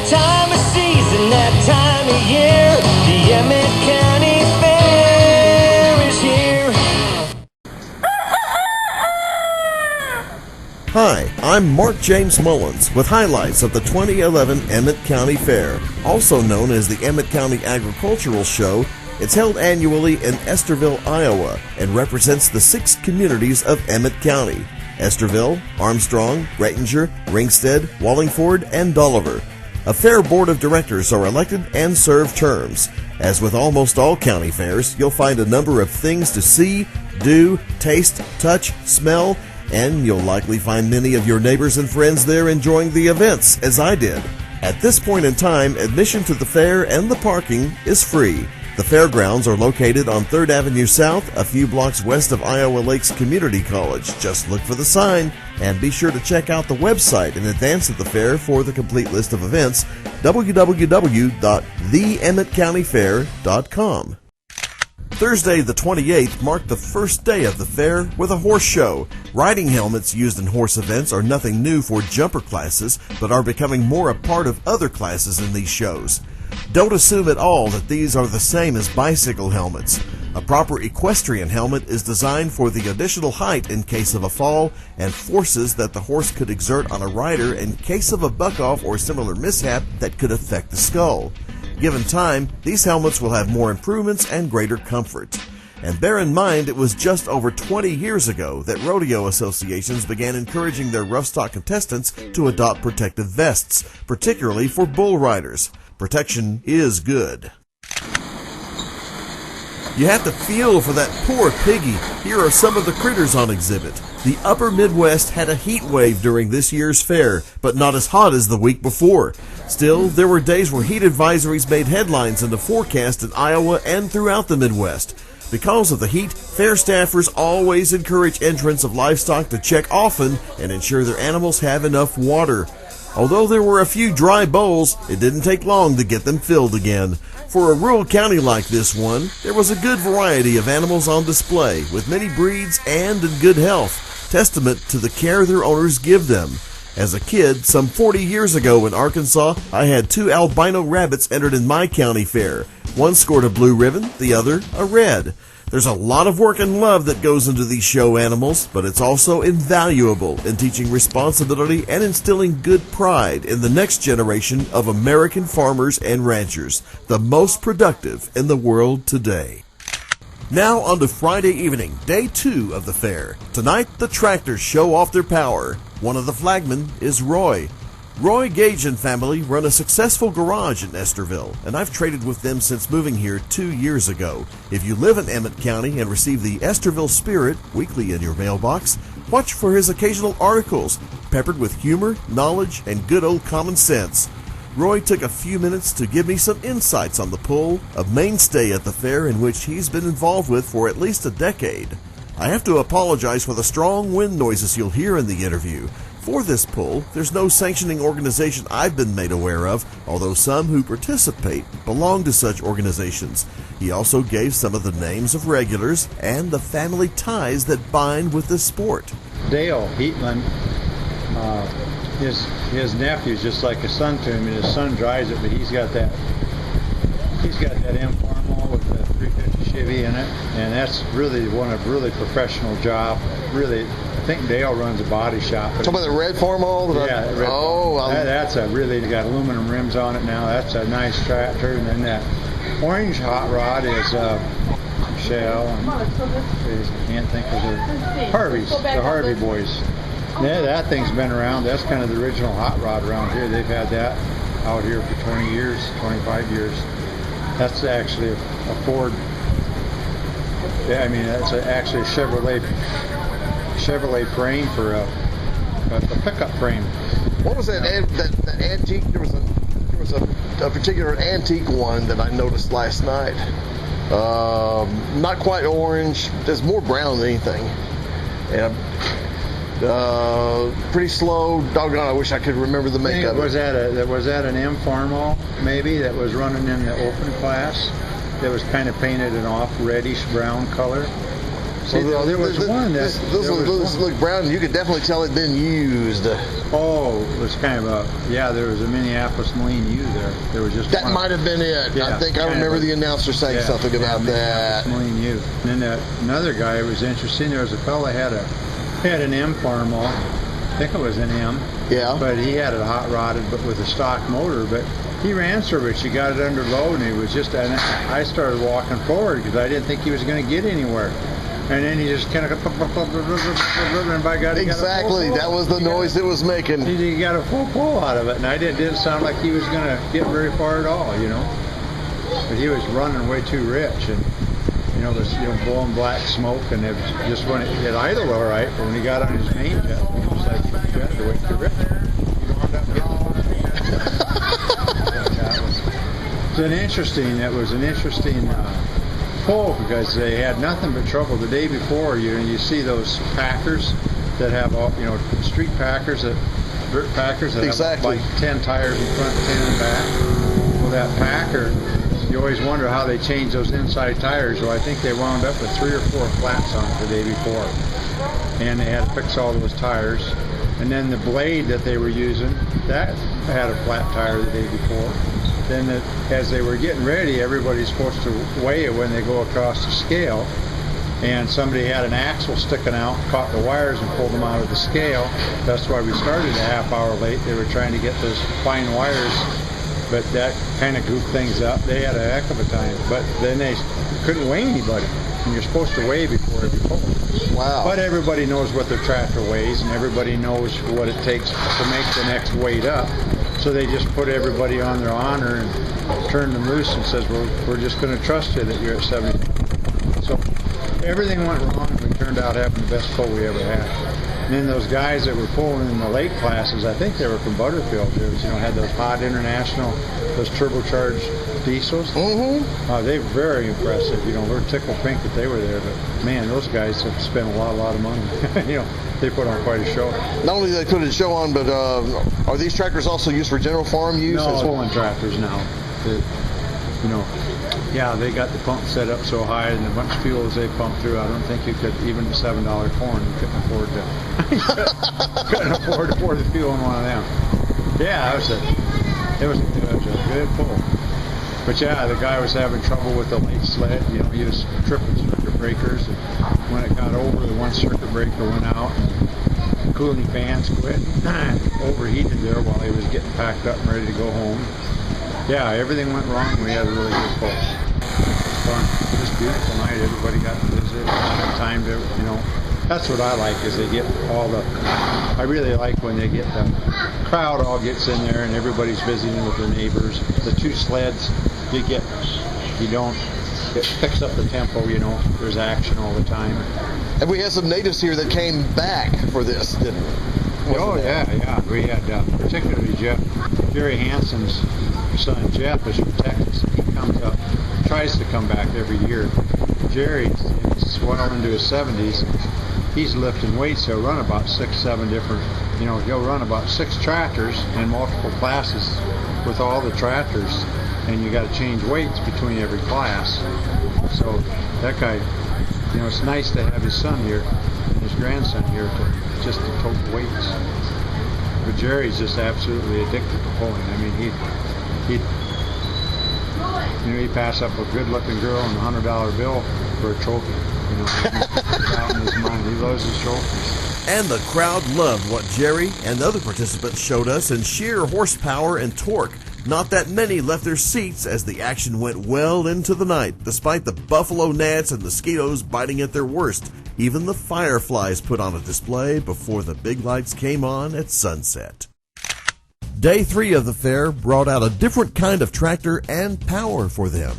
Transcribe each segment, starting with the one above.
that time of season, that time of year, the Emmet County Fair is here. Hi, I'm Mark James Mullins with highlights of the 2011 Emmet County Fair. Also known as the Emmet County Agricultural Show, it's held annually in Estherville, Iowa, and represents the 6 communities of Emmet County: Estherville, Armstrong, Granger, Ringstead, Wallingford, and Dolliver. A fair board of directors are elected and serve terms. As with almost all county fairs, you'll find a number of things to see, do, taste, touch, smell, and you'll likely find many of your neighbors and friends there enjoying the events, as I did. At this point in time, admission to the fair and the parking is free. The fairgrounds are located on 3rd Avenue South, a few blocks west of Iowa Lakes Community College. Just look for the sign, and be sure to check out the website in advance of the fair for the complete list of events, www.theemmetcountyfair.com. Thursday the 28th marked the first day of the fair with a horse show. Riding helmets used in horse events are nothing new for jumper classes, but are becoming more a part of other classes in these shows. Don't assume at all that these are the same as bicycle helmets. A proper equestrian helmet is designed for the additional height in case of a fall and forces that the horse could exert on a rider in case of a buck-off or similar mishap that could affect the skull. Given time, these helmets will have more improvements and greater comfort. And bear in mind, it was just over 20 years ago that rodeo associations began encouraging their rough stock contestants to adopt protective vests, particularly for bull riders. Protection is good. You have to feel for that poor piggy. Here are some of the critters on exhibit. The upper Midwest had a heat wave during this year's fair, but not as hot as the week before. Still, there were days where heat advisories made headlines in the forecast in Iowa and throughout the Midwest. Because of the heat, fair staffers always encourage entrants of livestock to check often and ensure their animals have enough water. Although there were a few dry bowls, it didn't take long to get them filled again. For a rural county like this one, there was a good variety of animals on display, with many breeds and in good health, testament to the care their owners give them. As a kid, some 40 years ago in Arkansas, I had 2 albino rabbits entered in my county fair. One scored a blue ribbon, the other a red. There's a lot of work and love that goes into these show animals, but it's also invaluable in teaching responsibility and instilling good pride in the next generation of American farmers and ranchers, the most productive in the world today. Now on to Friday evening, day 2 of the fair. Tonight, the tractors show off their power. One of the flagmen is Roy. Roy Gage and family run a successful garage in Estherville, and I've traded with them since moving here 2 years ago. If you live in Emmet County and receive the Estherville Spirit weekly in your mailbox, watch for his occasional articles, peppered with humor, knowledge, and good old common sense. Roy took a few minutes to give me some insights on the pull, a mainstay at the fair in which he's been involved with for at least a decade. I have to apologize for the strong wind noises you'll hear in the interview. For this pull, there's no sanctioning organization I've been made aware of, although some who participate belong to such organizations. He also gave some of the names of regulars and the family ties that bind with this sport. Dale Heatland, his nephew's just like a son to him, and his son drives it, but he's got that M-Formal with the 350 Chevy in it, and that's really really professional job. Really, I think Dale runs a body shop. Talking about the red Formal? Yeah, red Formal. That's a really got aluminum rims on it now. That's a nice tractor, and then that orange hot rod is Shell. And I can't think of the Harvey's, the Harvey boys. Yeah, that thing's been around. That's kind of the original hot rod around here. They've had that out here for 20 years, 25 years. That's actually a Ford. Yeah, I mean that's actually a Chevrolet frame for a pickup frame. What was that antique? There was a particular antique one that I noticed last night. Not quite orange. There's more brown than anything. And pretty slow. Doggone, I wish I could remember the make of it. Was that an M-Formal maybe that was running in the open class? That was kind of painted an off reddish brown color. See, there was one that... Those look brown. You could definitely tell it had been used. Oh, it was kind of a... Yeah, there was a Minneapolis Moline U there. There was just that one. might have been it. Yeah, I think I remember the announcer saying something about that. Moline U. And then another guy was interesting. There was a fellow had an M farm all. I think it was an M. Yeah. But he had it hot rodded, but with a stock motor. But he ran service. He got it under load, and it was just. And I started walking forward because I didn't think he was going to get anywhere. And then he just kind of, and by God, exactly, that was the noise it was making. He got a full pull out of it, and it didn't sound like he was going to get very far at all, you know. But he was running way too rich, and it was blowing black smoke, and it just when it idled all right, but when he got on his main jet, he was like, you had to wait too rich. You wound up getting it was an interesting pull because they had nothing but trouble the day before. You see those packers that have all street packers, dirt packers that have like 10 tires in front, 10 in back. Well, that packer, you always wonder how they change those inside tires. Well, I think they wound up with 3 or 4 flats on it the day before, and they had to fix all those tires. And then the blade that they were using, that had a flat tire the day before. Then as they were getting ready, everybody's supposed to weigh it when they go across the scale. And somebody had an axle sticking out, caught the wires and pulled them out of the scale. That's why we started a half hour late. They were trying to get those fine wires, but that kind of goofed things up. They had a heck of a time, but then they couldn't weigh anybody. And you're supposed to weigh before every pull. Wow. But everybody knows what their tractor weighs, and everybody knows what it takes to make the next weight up. So they just put everybody on their honor and turned them loose and says, we're just going to trust you that you're at 70. So everything went wrong, and we turned out having the best pull we ever had. And then those guys that were pulling in the late classes, I think they were from Butterfield. There was, had those Hot International, those turbocharged diesels. Mm-hmm. They were very impressive. We're tickled pink that they were there, but man, those guys have spent a lot of money. They put on quite a show. Not only do they put a show on, but are these tractors also used for general farm use? No, pulling tractors now. They got the pump set up so high and the much fuel as they pump through, I don't think you could, even $7 corn, you couldn't afford to pour the fuel in one of them. Yeah, it was a good pull. But yeah, the guy was having trouble with the late sled. He was tripping circuit breakers, and when it got over, the one circuit breaker went out, and the cooling fans quit, overheated there while he was getting packed up and ready to go home. Yeah, everything went wrong. We had a really good pull. Fun. It was a beautiful night. Everybody got to visit. Spent time to, That's what I like, is they get I really like when they get the crowd all gets in there and everybody's visiting with their neighbors. The 2 sleds, it picks up the tempo, There's action all the time. And we had some natives here that came back for this, didn't we? Yeah. We had particularly Jerry Hansen's son Jeff is from Texas. He comes up, tries to come back every year. Jerry is well into his 70s. He's lifting weights. He'll run about 6-7 different, he'll run about 6 tractors in multiple classes with all the tractors, and you got to change weights between every class. So that guy, it's nice to have his son here and his grandson here to tote weights. But Jerry's just absolutely addicted to pulling. I mean, he'd pass up a good-looking girl and a $100 bill for a trophy. Out in his mind, he loves his trophies. And the crowd loved what Jerry and the other participants showed us in sheer horsepower and torque. Not that many left their seats as the action went well into the night, despite the buffalo gnats and mosquitoes biting at their worst. Even the fireflies put on a display before the big lights came on at sunset. Day 3 of the fair brought out a different kind of tractor and power for them.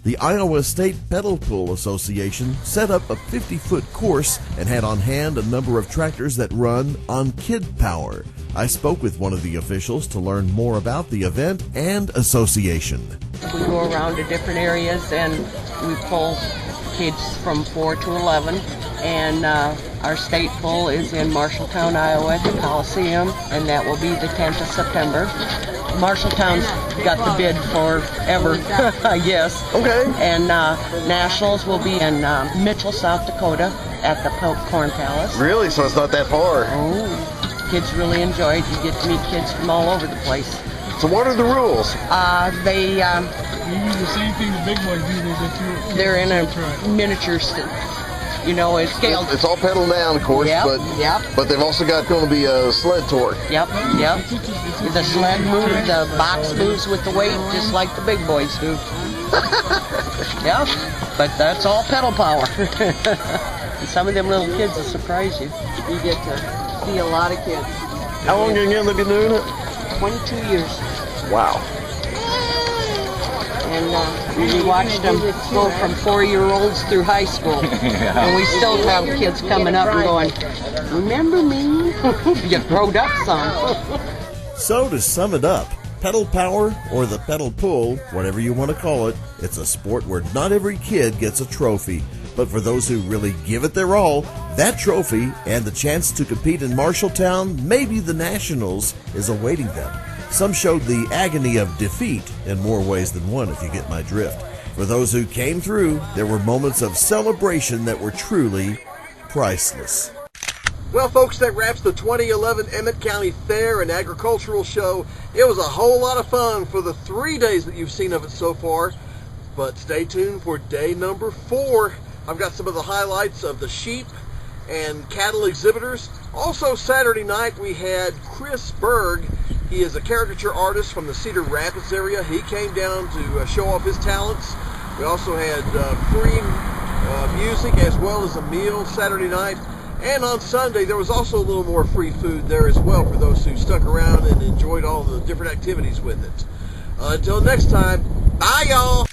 The Iowa State Pedal Pull Association set up a 50-foot course and had on hand a number of tractors that run on kid power. I spoke with one of the officials to learn more about the event and association. We go around to different areas and we pull kids from 4 to 11. And our state pull is in Marshalltown, Iowa at the Coliseum, and that will be the 10th of September. Marshalltown's got the bid forever, I guess. Okay. And nationals will be in Mitchell, South Dakota, at the Corn Palace. Really? So it's not that far. Oh, kids really enjoy it. You get to meet kids from all over the place. So what are the rules? They You do the same thing the big boys do. they're in a miniature, it's scaled. It's all pedal down, of course, Yep, but yep. but they've also got going to be a sled torque. Yep. The sled moves, the box moves with the weight, just like the big boys do. Yep, but that's all pedal power. And some of them little kids will surprise you. You get to see a lot of kids. How long again have you been doing it? 22 years. Wow. And we watched them go from 4-year-olds through high school. And we still have kids coming up and going, remember me? You growed up some. So to sum it up, pedal power or the pedal pull, whatever you want to call it, it's a sport where not every kid gets a trophy. But for those who really give it their all, that trophy and the chance to compete in Marshalltown, maybe the Nationals, is awaiting them. Some showed the agony of defeat in more ways than one, if you get my drift. For those who came through, there were moments of celebration that were truly priceless. Well, folks, that wraps the 2011 Emmet County Fair and Agricultural Show. It was a whole lot of fun for the 3 days that you've seen of it so far. But stay tuned for day number 4. I've got some of the highlights of the sheep and cattle exhibitors. Also, Saturday night we had Chris Berg. He is a caricature artist from the Cedar Rapids area. He came down to show off his talents. We also had free music as well as a meal Saturday night. And on Sunday, there was also a little more free food there as well for those who stuck around and enjoyed all the different activities with it. Until next time, bye y'all!